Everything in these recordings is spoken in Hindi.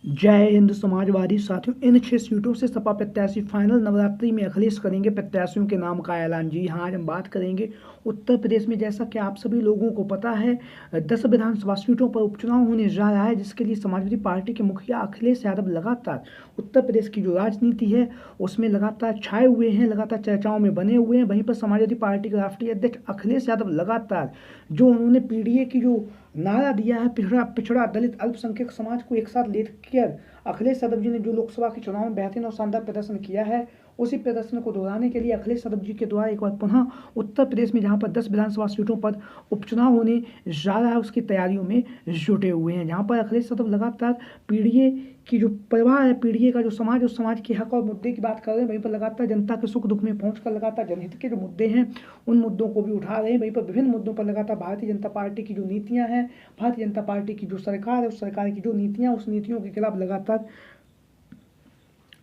जय हिंद समाजवादी साथियों, इन 6 सीटों से सपा प्रत्याशी फाइनल नवरात्रि में अखिलेश करेंगे प्रत्याशियों के नाम का ऐलान। जी हाँ, आज हम बात करेंगे उत्तर प्रदेश में। जैसा कि आप सभी लोगों को पता है, 10 विधानसभा सीटों पर उपचुनाव होने जा रहा है, जिसके लिए समाजवादी पार्टी के मुखिया अखिलेश यादव लगातार उत्तर प्रदेश की जो राजनीति है उसमें लगातार छाए हुए हैं, लगातार चर्चाओं में बने हुए हैं। वहीं पर समाजवादी पार्टी के राष्ट्रीय अध्यक्ष अखिलेश यादव लगातार जो उन्होंने पीडीए की जो नारा दिया है, पिछड़ा पिछड़ा दलित अल्पसंख्यक समाज को एक साथ लेकर अखिलेश यादव जी ने जो लोकसभा के चुनाव में बेहतरीन और शानदार प्रदर्शन किया है, उसी प्रदर्शन को दोहराने के लिए अखिलेश यादव जी के द्वारा एक बार पुनः उत्तर प्रदेश में जहां पर 10 विधानसभा सीटों पर उपचुनाव होने जा रहा है, उसकी तैयारियों में जुटे हुए हैं। जहां पर अखिलेश यादव लगातार पीडीए की जो परिवार है, पीडीए का जो समाज, उस समाज के हक और मुद्दे की बात कर रहे हैं। वहीं पर लगातार जनता के सुख दुख में पहुंचकर लगातार जनहित के जो मुद्दे हैं उन मुद्दों को भी उठा रहे हैं। वहीं पर विभिन्न मुद्दों पर लगातार भारतीय जनता पार्टी की जो नीतियां हैं, भारतीय जनता पार्टी की जो सरकार है, उस सरकार की जो नीतियां, उस नीतियों के खिलाफ लगातार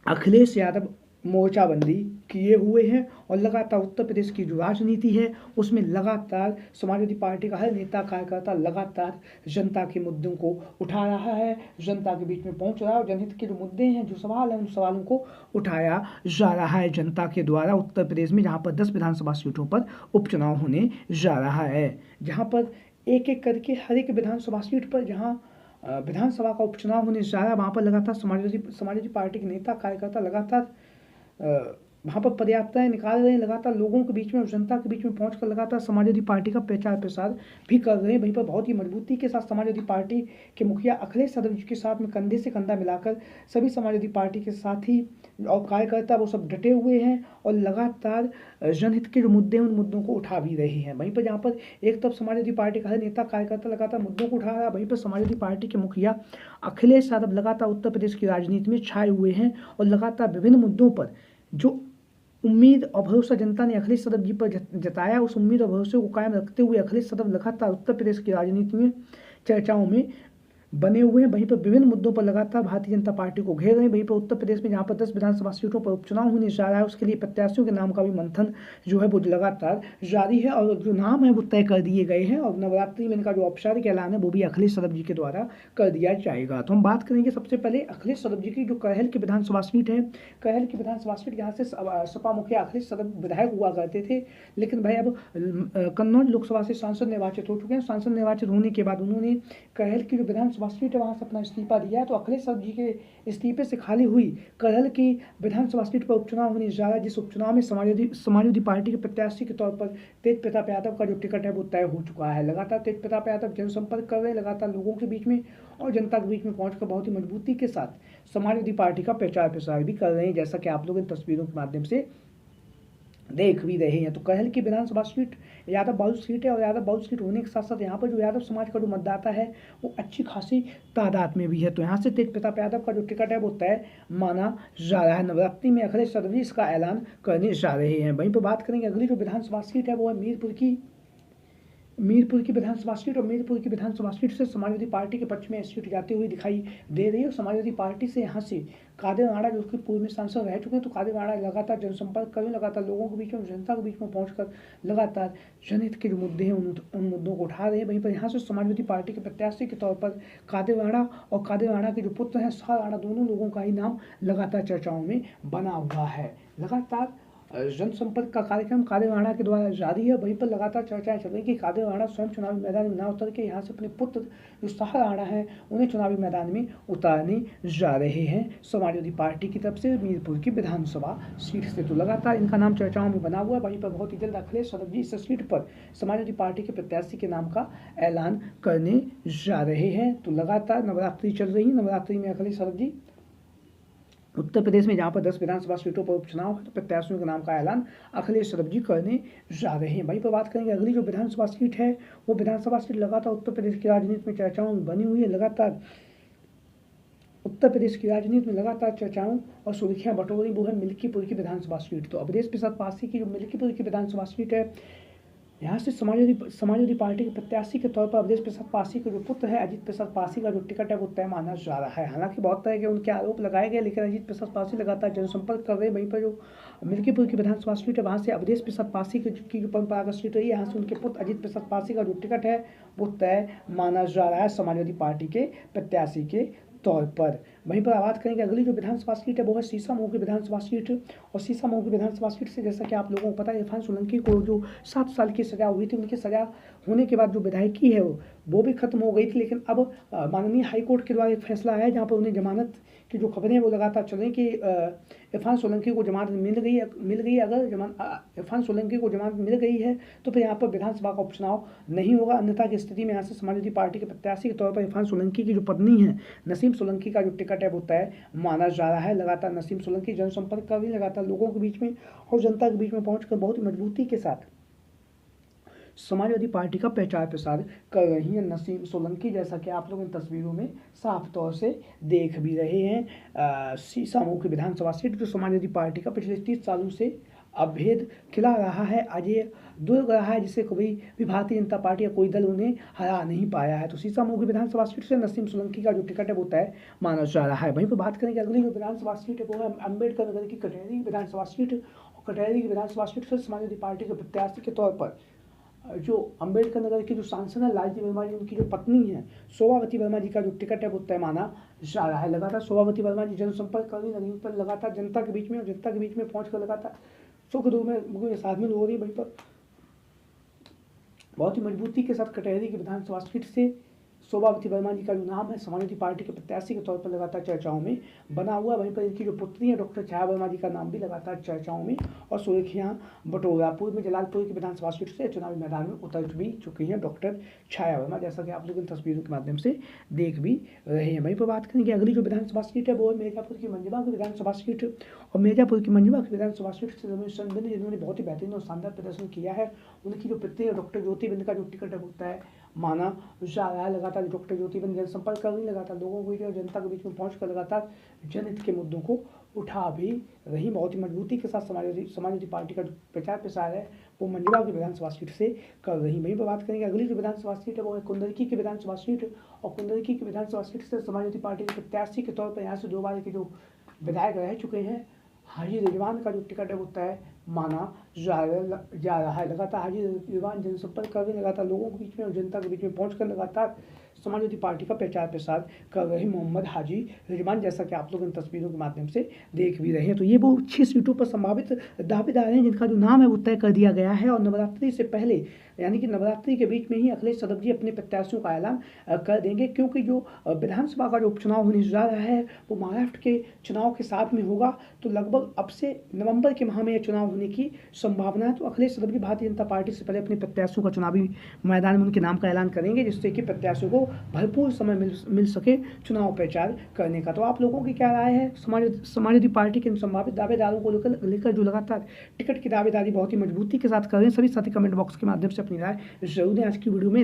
अखिलेश यादव मोर्चाबंदी किए हुए हैं। और लगातार उत्तर प्रदेश की जो राजनीति है उसमें लगातार समाजवादी पार्टी का हर नेता कार्यकर्ता लगातार जनता के मुद्दों को उठा रहा है, जनता के बीच में पहुंच रहा है और जनहित के जो मुद्दे हैं, जो सवाल हैं, उन सवालों को उठाया जा रहा है जनता के द्वारा उत्तर प्रदेश में, जहां पर 10 विधानसभा सीटों पर उपचुनाव होने जा रहा है। जहां पर एक एक करके हर एक विधानसभा सीट पर जहां विधानसभा का उपचुनाव होने जा रहा है, वहाँ पर लगातार समाजवादी पार्टी के नेता कार्यकर्ता लगातार वहाँ पर पदयात्राएं निकाल रहे हैं, लगातार लोगों के बीच में और जनता के बीच में पहुंचकर लगातार समाजवादी पार्टी का प्रचार प्रसार भी कर रहे हैं। वहीं पर बहुत ही मजबूती के साथ समाजवादी पार्टी के मुखिया अखिलेश यादव जी के साथ में कंधे से कंधा मिलाकर सभी समाजवादी पार्टी के साथी और कार्यकर्ता वो सब डटे हुए हैं और लगातार जनहित के जो मुद्दे हैं उन मुद्दों को उठा भी रहे हैं। वहीं पर जहाँ पर एक तरफ समाजवादी पार्टी का हर नेता कार्यकर्ता लगातार मुद्दों को उठा रहा है, वहीं पर समाजवादी पार्टी के मुखिया अखिलेश यादव लगातार उत्तर प्रदेश की राजनीति में छाए हुए हैं और लगातार विभिन्न मुद्दों पर जो उम्मीद और भरोसा जनता ने अखिलेश यादव जी पर जताया, उस उम्मीद और भरोसे को कायम रखते हुए अखिलेश यादव लगातार उत्तर प्रदेश की राजनीति में चर्चाओं में बने हुए हैं। वहीं पर विभिन्न मुद्दों पर लगातार भारतीय जनता पार्टी को घेर रहे हैं। वहीं पर उत्तर प्रदेश में जहां पर 10 विधानसभा सीटों पर उपचुनाव होने जा रहा है, उसके लिए प्रत्याशियों के नाम का भी मंथन जो है वो लगातार जारी है और जो नाम है वो तय कर दिए गए हैं और नवरात्रि में इनका जो औपचारिक ऐलान है वो भी अखिलेश यादव जी के द्वारा कर दिया जाएगा। तो हम बात करेंगे सबसे पहले अखिलेश यादव जी की जो कहल की विधानसभा सीट है। कहल की विधानसभा सीट यहाँ से सपा मुखिया अखिलेश यादव विधायक हुआ करते थे, लेकिन भाई अब कन्नौज लोकसभा से सांसद निर्वाचित हो चुके हैं। सांसद निर्वाचित होने के बाद उन्होंने कहल की जो विधानसभा सीट है वहाँ से अपना इस्तीफा दिया है। तो अखिलेश यादव जी के इस्तीफे से खाली हुई कहल की विधानसभा सीट पर उपचुनाव होने जा रहा है, जिस उपचुनाव में समाजवादी पार्टी के प्रत्याशी के तौर पर तेज प्रताप यादव का जो टिकट है वो तय हो चुका है। लगातार तेज प्रताप यादव जनसंपर्क कर रहे हैं, लगातार लोगों के बीच में और जनता के बीच में पहुंचकर बहुत ही मजबूती के साथ समाजवादी पार्टी का प्रचार प्रसार भी कर रहे हैं, जैसा कि आप लोग इन तस्वीरों के माध्यम से देख भी रहे हैं। तो कहल की विधानसभा सीट यादव बाहुल सीट है और यादव बाहुल सीट होने के साथ साथ यहाँ पर जो यादव समाज का जो मतदाता है वो अच्छी खासी तादाद में भी है। तो यहाँ से तेज प्रताप यादव का जो टिकट है वो तय माना जा रहा है। नवरात्रि में अखिलेश यादव इसका ऐलान करने जा रहे हैं। वहीं पर बात करेंगे अगली जो विधानसभा सीट है वो है मीरपुर की विधानसभा सीट। और मीरपुर की विधानसभा सीट से समाजवादी पार्टी के पक्ष में सीट जाती हुई दिखाई दे रही है। समाजवादी पार्टी से यहाँ से कादिर राणा जो कि पूर्व में सांसद रह चुके हैं, तो कादिर राणा लगातार जनसंपर्क करें, लगातार लोगों के बीच में, जनता के बीच में पहुंचकर लगातार जनहित के जो मुद्दे हैं उन मुद्दों को उठा रहे हैं। वहीं पर यहाँ से समाजवादी पार्टी के प्रत्याशी के तौर पर कादिर राणा और कादिर राणा के जो पुत्र हैं शाह राणा, दोनों लोगों का ही नाम लगातार चर्चाओं में बना हुआ है। लगातार जनसंपर्क का कार्यक्रम कादिर राणा के द्वारा जारी है। वहीं पर लगातार चर्चाएं चल रही कि कादिर राणा स्वयं चुनावी मैदान में न उतर के यहाँ से अपने पुत्र जो शाह राणा है उन्हें चुनावी मैदान में उतारने जा रहे हैं समाजवादी पार्टी की तरफ से मीरपुर की विधानसभा सीट से। तो लगातार इनका नाम चर्चाओं में बना हुआ है। वहीं पर बहुत ही जल्द अखिलेश यादव जी इस सीट पर समाजवादी पार्टी के प्रत्याशी के नाम का ऐलान करने जा रहे हैं। तो लगातार नवरात्रि चल रही है। नवरात्रि में अखिलेश यादव जी उत्तर प्रदेश में जहां पर 10 विधानसभा सीटों पर उपचुनाव है, तो प्रत्याशियों के नाम का ऐलान अखिलेश यादव जी करने जा रहे हैं। वहीं पर बात करेंगे अगली जो विधानसभा सीट है, वो विधानसभा सीट लगातार उत्तर प्रदेश की राजनीति में चर्चाओं में बनी हुई है। लगातार उत्तर प्रदेश की राजनीति में लगातार चर्चाओं और सुर्खियां बटोरी वो है मिल्कीपुर की विधानसभा सीट। तो अवधेश प्रसाद पासी की जो मिल्कीपुर की विधानसभा सीट है, यहाँ से समाजवादी पार्टी के प्रत्याशी के तौर पर अवधेश प्रसाद पासी के जो पुत्र है अजीत प्रसाद पासी का जो टिकट है वो तय माना जा रहा है। हालांकि बहुत तरह के उनके आरोप लगाए गए, लेकिन अजीत प्रसाद पासी लगातार जनसंपर्क कर रहे हैं। वहीं पर जो मिल्कीपुर की विधानसभा सीट है वहाँ से अवधेश प्रसाद पासी की जो परंपरागत सीट रही है, यहाँ से उनके पुत्र अजीत प्रसाद पासी का जो टिकट है वो तय माना जा रहा है समाजवादी पार्टी के प्रत्याशी के तौर पर। वहीं पर बात करेंगे अगली जो विधानसभा सीट है वो है शीशमऊ की विधानसभा सीट। और शीशमऊ की विधानसभा सीट से जैसा कि आप लोगों को पता है इरफान सोलंकी को जो 7 साल की सजा हुई थी, उनकी सजा होने के बाद जो विधायकी है वो भी खत्म हो गई थी। लेकिन अब माननीय हाईकोर्ट के द्वारा एक फैसला आया जहाँ पर उन्हें जमानत की जो खबरें वो लगातार चल रही कि इरफान सोलंकी को जमानत मिल गई। अगर इरफान सोलंकी को जमानत मिल गई है तो फिर यहाँ पर विधानसभा का उपचुनाव नहीं होगा। अन्यथा की स्थिति में यहाँ से समाजवादी पार्टी के प्रत्याशी के तौर पर इरफान सोलंकी की जो पत्नी है नसीम सोलंकी का जो टिकट है वो तय माना जा रहा है। लगातार नसीम सोलंकी जनसंपर्क कर रही है, लगातार लोगों के बीच में और जनता के बीच में पहुंचकर बहुत ही मजबूती के साथ समाजवादी पार्टी का प्रचार प्रसार कर रही हैं नसीम सोलंकी, जैसा कि आप लोग इन तस्वीरों में साफ तौर से देख भी रहे हैं। शीशमऊ की विधानसभा सीट जो समाजवादी पार्टी का पिछले 30 सालों से अभेद खिला रहा है, अजय दुर्ग रहा है, जिसे कभी भी भारतीय जनता पार्टी या कोई दल उन्हें हरा नहीं पाया है। तो शीशमऊ की विधानसभा सीट से नसीम सोलंकी का जो टिकट है वो तय माना जा रहा है। वहीं पर बात करेंगे अगली जो विधानसभा सीट है वो है अम्बेडकर नगर की कटहरी विधानसभा सीट। और कटहरी की विधानसभा सीट से समाजवादी पार्टी के प्रत्याशी के तौर पर जो अम्बेडकर नगर की जो सांसद है लालजी वर्मा जी, उनकी जो पत्नी है शोभावती वर्मा जी का जो टिकट है वो तय माना जा रहा है। लगातार शोभावती वर्मा जी जनसंपर्क कर रही है, पर लगातार जनता के बीच में पहुंच कर लगातार सुख दुख में शामिल हो रही है। वहीं पर बहुत ही मजबूती के साथ कटहरी की विधानसभा सीट से शोभावती वर्मा जी का जो नाम है समाजवादी पार्टी के प्रत्याशी के तौर पर लगातार चर्चाओं में बना हुआ। वहीं पर इनकी जो पुत्री है डॉक्टर छाया वर्मा जी का नाम भी लगातार चर्चाओं में और सुर्खियां बटोरा। पूर्व में जलालपुर की विधानसभा सीट से चुनावी मैदान में उतर भी चुकी हैं डॉक्टर छाया वर्मा, जैसा कि आप लोग इन तस्वीरों के माध्यम से देख भी रहे हैं। वहीं पर बात करेंगे अगली जो विधानसभा सीट है वो है मिर्जापुर की मंजवा की विधानसभा सीट। और मिर्जापुर की मंजवा की विधानसभा सीट से रमेश चंद्र बिंद जिन्होंने बहुत ही बेहतरीन और शानदार प्रदर्शन किया है, उनकी जो पुत्री है डॉक्टर ज्योति बिंद का जो टिकट है होता है माना जा रहा है। लगातार डॉक्टर ज्योति बिंद जनसंपर्क कर रही, लगातार लोगों के बीच और जनता के बीच में पहुंचकर लगातार जनहित के मुद्दों को उठा भी रही। बहुत ही मजबूती के साथ समाजवादी पार्टी का जो प्रचार प्रसार है वो मंजवा की विधानसभा सीट से कर रही। वहीं पर बात करेंगे अगली जो विधानसभा सीट है वो है कुंदरकी की विधानसभा सीट। और कुंदरकी की विधानसभा सीट से समाजवादी पार्टी के प्रत्याशी के तौर पर यहाँ से 2 बार के जो विधायक रह चुके हैं हाजी रिजवान का जो टिकट है वो तय माना जा रहा है। लगातार हाजी रिजवान जनसंपर्क कर रहे, लगातार लोगों के बीच में और जनता के बीच में पहुंचकर लगातार समाजवादी पार्टी का प्रचार प्रसार कर रहे मोहम्मद हाजी रिजवान, जैसा कि आप लोग इन तस्वीरों के माध्यम से देख भी रहे हैं। तो ये वो 6 सीटों पर संभावित दावेदार हैं जिनका जो नाम है वो तय कर दिया गया है। और नवरात्रि से पहले यानी कि नवरात्रि के बीच में ही अखिलेश यादव जी अपने प्रत्याशियों का ऐलान कर देंगे, क्योंकि जो विधानसभा का जो उपचुनाव होने जा रहा है वो महाराष्ट्र के चुनाव के साथ में होगा। तो लगभग अब से नवंबर के माह में यह चुनाव होने की संभावना है। तो अखिलेश यादव जी भारतीय जनता पार्टी से पहले अपने प्रत्याशियों का चुनावी मैदान में उनके नाम का ऐलान करेंगे, जिससे कि प्रत्याशियों को भरपूर समय मिल सके चुनाव प्रचार करने का। तो आप लोगों की क्या राय है समाजवादी पार्टी के इन संभावित दावेदारों को लेकर जो लगातार टिकट की दावेदारी बहुत ही मजबूती के साथ कर रहे हैं? सभी साथी कमेंट बॉक्स के माध्यम से अपनी राय जरूर दें। आज की वीडियो में